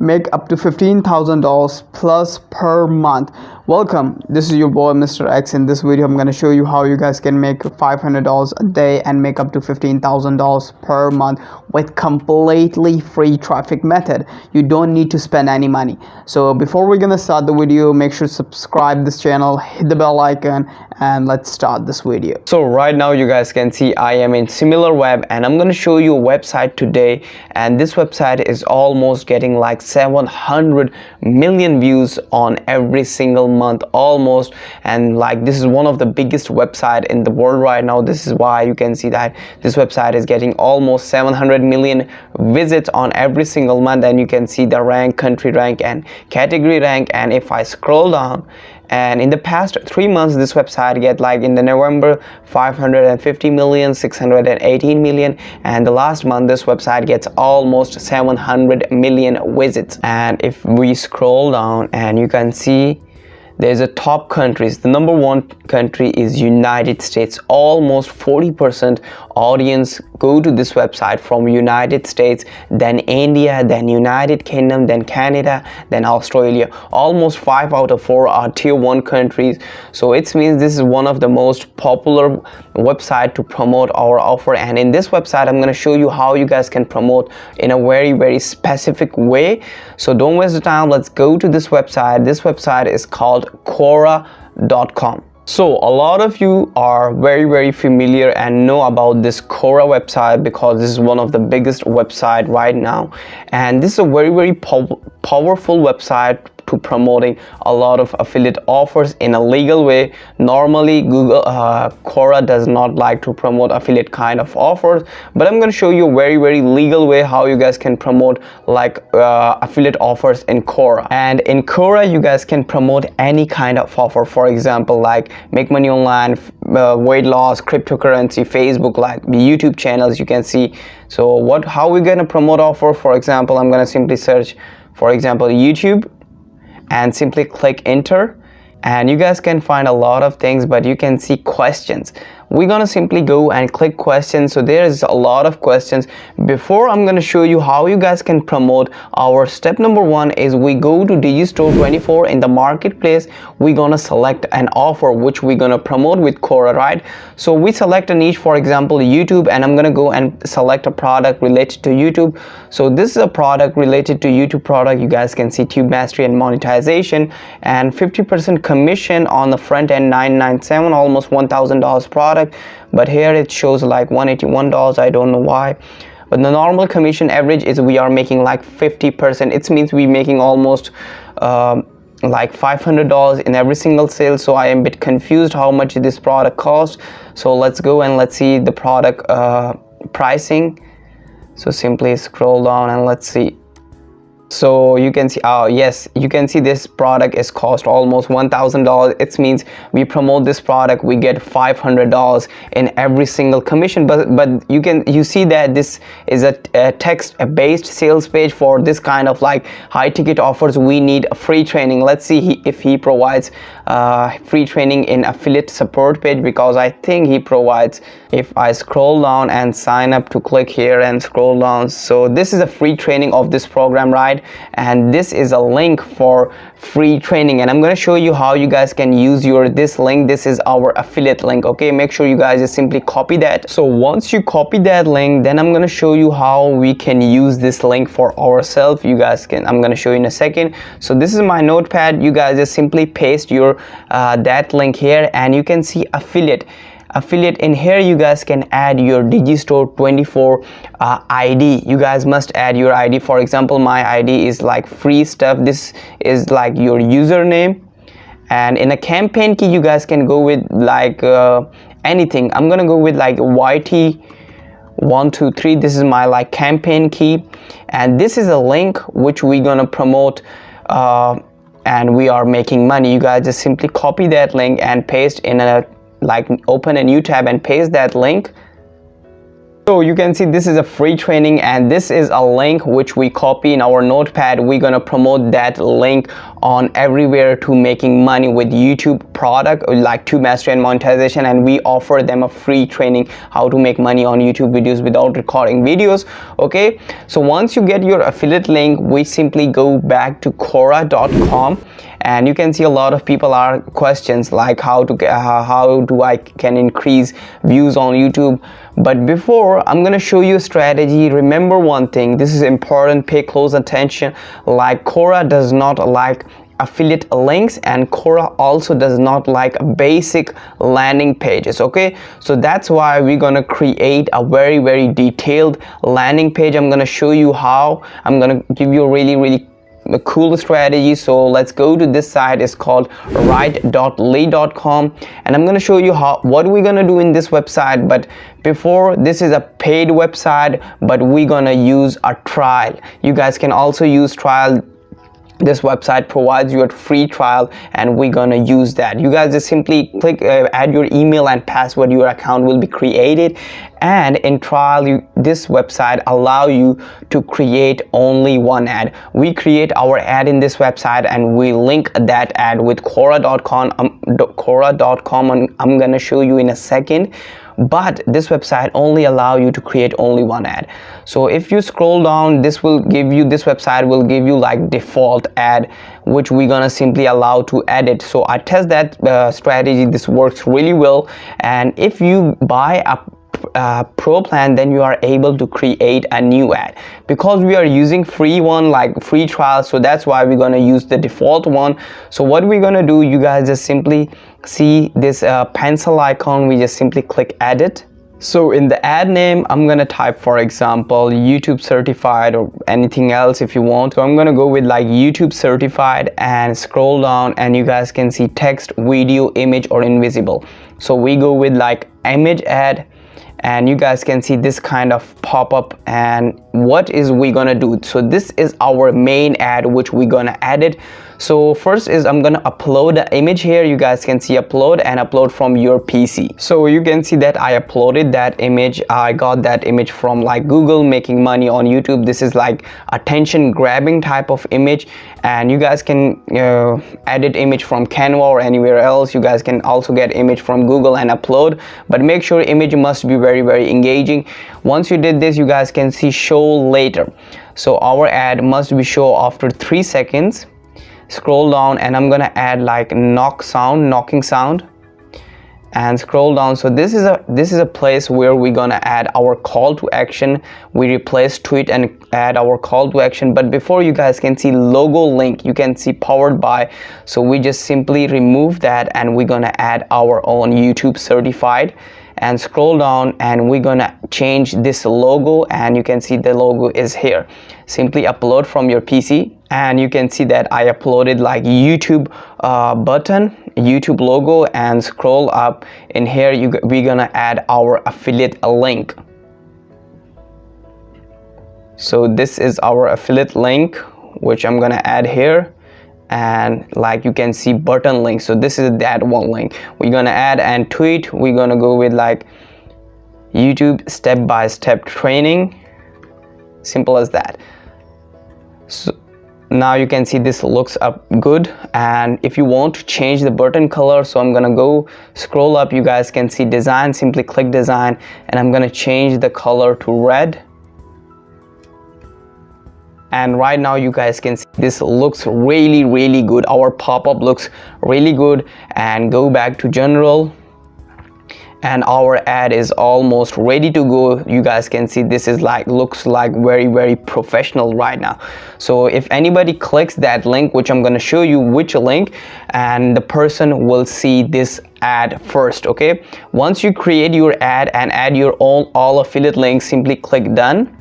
make up to $15,000 plus per month. Welcome, this is your boy Mr. X. In this video I'm going to show you how you guys can make $500 a day and make up to $15,000 per month with completely free traffic method. You don't need to spend any money. So before we're gonna start the video, make sure to subscribe this channel, hit the bell icon, and let's start this video. So right now you guys can see I am in SimilarWeb and I'm going to show you a website today, and this website is almost getting like 700 million views on every single month almost, and like this is one of the biggest website in the world right now. This is why you can see that this website is getting almost 700 million visits on every single month, and you can see the rank, country rank and category rank. And if I scroll down, and in the past 3 months this website get like in the November 550 million, 618 million, and the last month this website gets almost 700 million visits. And if we scroll down, and you can see there's a top countries. The number one country is United States. Almost 40% audience go to this website from United States, then India, then United Kingdom, then Canada, then Australia. Almost 5 out of 4 are tier 1 countries. So it means this is one of the most popular website to promote our offer. And in this website I'm going to show you how you guys can promote in a very specific way. So don't waste the time, let's go to this website. This website is called Quora.com. So a lot of you are very familiar and know about this Quora website because this is one of the biggest website right now, and this is a very powerful website to promoting a lot of affiliate offers in a legal way. Normally Quora does not like to promote affiliate kind of offers, but I'm going to show you a very legal way how you guys can promote like affiliate offers in Quora. And in Quora you guys can promote any kind of offer, for example like make money online, weight loss, cryptocurrency, Facebook, like the YouTube channels you can see. So how we're going to promote offer? For example, I'm going to simply search for example YouTube and simply click enter, and you guys can find a lot of things, but you can see questions. We're gonna simply go and click questions. So there is a lot of questions. Before I'm gonna show you how you guys can promote, our step number 1 is we go to Digistore24 in the marketplace. We're gonna select an offer which we're gonna promote with Quora, right? So we select a niche, for example YouTube, and I'm gonna go and select a product related to YouTube. So this is a product related to YouTube product. You guys can see tube mastery and monetization, and 50% commission on the front end, $997, almost $1,000 product. But here it shows like $181. I don't know why, but the normal commission average is we are making like 50%. It means we making almost like $500 in every single sale. So I am a bit confused how much this product cost. So let's go and let's see the product pricing. So simply scroll down and let's see. So you can see, yes, you can see this product is cost almost $1,000. It means we promote this product, we get $500 in every single commission. But you see that this is a text-based sales page. For this kind of like high ticket offers we need a free training. Let's see if he provides free training in affiliate support page, because I think he provides. If I scroll down and sign up, to click here and scroll down, so this is a free training of this program, right? And this is a link for free training, and I'm going to show you how you guys can use this link. This is our affiliate link. Okay, make sure you guys just simply copy that. So once you copy that link, then I'm going to show you how we can use this link for ourselves. You guys can, I'm going to show you in a second. So this is my notepad. You guys just simply paste your that link here, and you can see affiliate. In here you guys can add your Digistore24 ID. You guys must add your ID. For example, my ID is like free stuff. This is like your username, and in a campaign key you guys can go with like anything. I'm gonna go with like YT123. This is my like campaign key, and this is a link which we're gonna promote and we are making money. You guys just simply copy that link and paste in a, like open a new tab and paste that link. So you can see this is a free training, and this is a link which we copy in our notepad. We're gonna promote that link on everywhere to making money with YouTube product, like to mastery and monetization, and we offer them a free training how to make money on YouTube videos without recording videos. Okay, so once you get your affiliate link, we simply go back to Quora.com, and you can see a lot of people are questions like how do I can increase views on YouTube. But before, I'm gonna show you a strategy. Remember one thing, this is important, pay close attention. Like Quora does not like affiliate links, and Quora also does not like basic landing pages. Okay, so that's why we're gonna create a very detailed landing page. I'm gonna show you how. I'm gonna give you a really a cool strategy. So let's go to this site. It's called write.ly.com, and I'm going to show you what we're going to do in this website. But before, this is a paid website, but we're going to use a trial. You guys can also use trial. This website provides you a free trial, and we're gonna use that. You guys just simply click add your email and password. Your account will be created, and in trial this website allow you to create only one ad. We create our ad in this website, and we link that ad with Quora.com. And I'm gonna show you in a second. But this website only allow you to create only one ad. So if you scroll down, this website will give you like default ad, which we're gonna simply allow to edit. So I test that strategy. This works really well, and if you buy a pro plan, then you are able to create a new ad. Because we are using free one, like free trial, so that's why we're gonna use the default one. So what we're gonna do, you guys just simply see this pencil icon. We just simply click edit. So in the ad name, I'm gonna type, for example, YouTube certified, or anything else if you want. So I'm gonna go with like YouTube certified, and scroll down, and you guys can see text, video, image, or invisible. So we go with like image ad, and you guys can see this kind of pop-up. And what is we gonna do? So this is our main ad which we're gonna edit. So first is I'm gonna upload the image here. You guys can see upload, and upload from your PC. So you can see that I uploaded that image. I got that image from like Google, making money on YouTube. This is like attention grabbing type of image, and you guys can edit image from Canva or anywhere else. You guys can also get image from Google and upload, but make sure image must be very engaging. Once you did this, you guys can see show later. So our ad must be show after 3 seconds. Scroll down, and I'm gonna add like knocking sound, and scroll down. So this is a place where we're gonna add our call to action. We replace tweet and add our call to action. But before, you guys can see logo link, you can see powered by. So we just simply remove that, and we're gonna add our own YouTube certified, and scroll down, and we're gonna change this logo, and you can see the logo is here. Simply upload from your PC, and you can see that I uploaded like YouTube button, YouTube logo, and scroll up in here. We're gonna add our affiliate link. So this is our affiliate link, which I'm gonna add here. And like you can see button link, so this is that one link we're gonna add. And tweet, we're gonna go with like YouTube step-by-step training, simple as that. So now you can see this looks up good. And if you want to change the button color, so I'm gonna go scroll up, you guys can see design, simply click design, and I'm gonna change the color to red. And right now you guys can see this looks really good. Our pop-up looks really good. And go back to general, and our ad is almost ready to go. You guys can see this is like looks like very professional right now. So if anybody clicks that link, which I'm going to show you which link, and the person will see this ad first. Okay, once you create your ad and add your own all affiliate links, simply click done.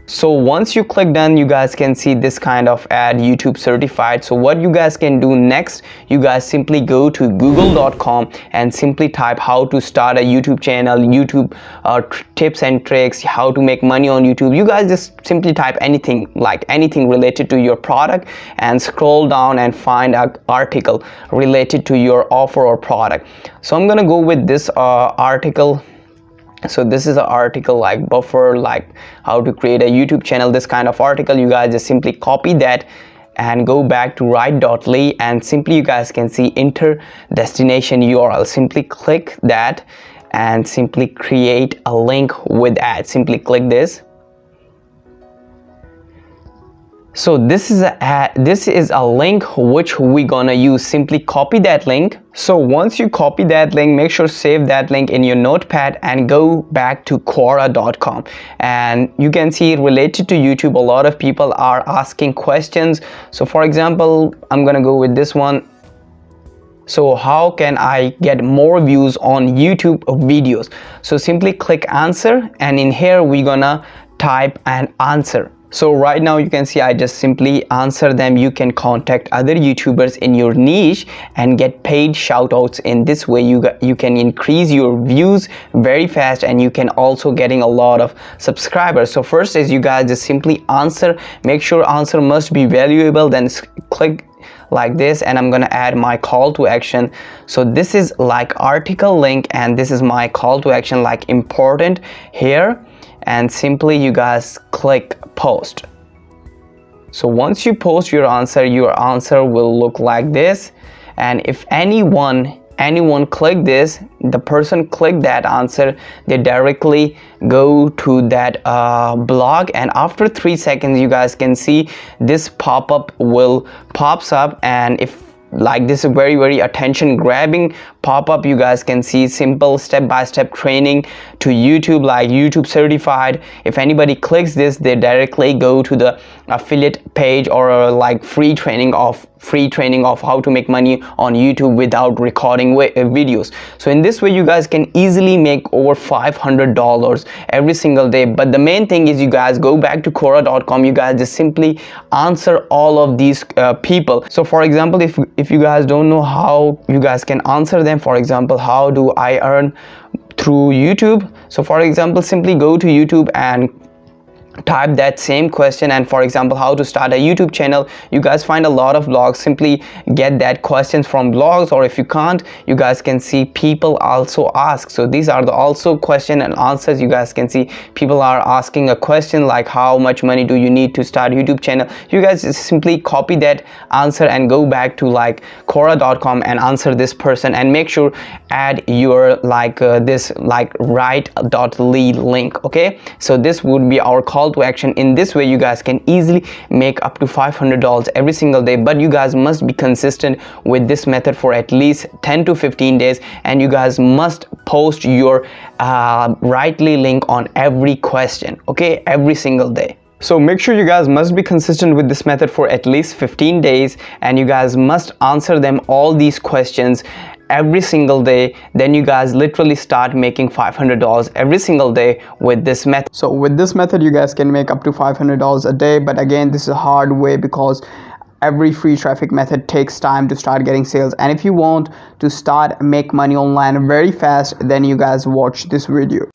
So once you click done, you guys can see this kind of ad, YouTube certified. So what you guys can do next, you guys simply go to google.com and simply type how to start a YouTube channel, YouTube tips and tricks, how to make money on YouTube. You guys just simply type anything, like anything related to your product, and scroll down and find an article related to your offer or product. So I'm gonna go with this article. So this is an article like buffer, like how to create a YouTube channel, this kind of article. You guys just simply copy that and go back to write.ly, and simply you guys can see enter destination URL. Simply click that and simply create a link with ad. Simply click this. So this is a link which we gonna use. Simply copy that link. So once you copy that link, make sure save that link in your notepad and go back to Quora.com, and you can see related to YouTube, a lot of people are asking questions. So for example, I'm gonna go with this one. So how can I get more views on YouTube videos? So simply click answer, and in here we're gonna type an answer. So right now you can see I just simply answer them. You can contact other YouTubers in your niche and get paid shoutouts. In this way you can increase your views very fast, and you can also getting a lot of subscribers. So first is you guys just simply answer. Make sure answer must be valuable, then click like this, and I'm gonna add my call to action. So this is like article link, and this is my call to action like important here, and simply you guys click post. So once you post your answer will look like this, and if anyone click this, the person click that answer, they directly go to that blog, and after 3 seconds you guys can see this pop-up will pops up, and if like this is very attention grabbing pop-up, you guys can see simple step-by-step training to YouTube, like YouTube certified. If anybody clicks this, they directly go to the affiliate page, or like free training of how to make money on YouTube without recording videos. So in this way you guys can easily make over $500 every single day. But the main thing is you guys go back to Quora.com, you guys just simply answer all of these people. So for example, if you guys don't know how you guys can answer them, for example, how do I earn through YouTube? So for example, simply go to YouTube and type that same question, and for example, how to start a YouTube channel. You guys find a lot of blogs. Simply get that questions from blogs, or if you can't, you guys can see people also ask. So these are the also question and answers. You guys can see people are asking a question like how much money do you need to start YouTube channel. You guys just simply copy that answer and go back to like Quora.com and answer this person, and make sure add your like this like write.ly link. Okay, so this would be our call to action. In this way you guys can easily make up to $500 every single day, but you guys must be consistent with this method for at least 10 to 15 days, and you guys must post your write.ly link on every question, okay, every single day. So make sure you guys must be consistent with this method for at least 15 days, and you guys must answer them all these questions every single day. Then you guys literally start making $500 every single day with this method. So with this method you guys can make up to $500 a day, but again this is a hard way because every free traffic method takes time to start getting sales. And if you want to start make money online very fast, then you guys watch this video.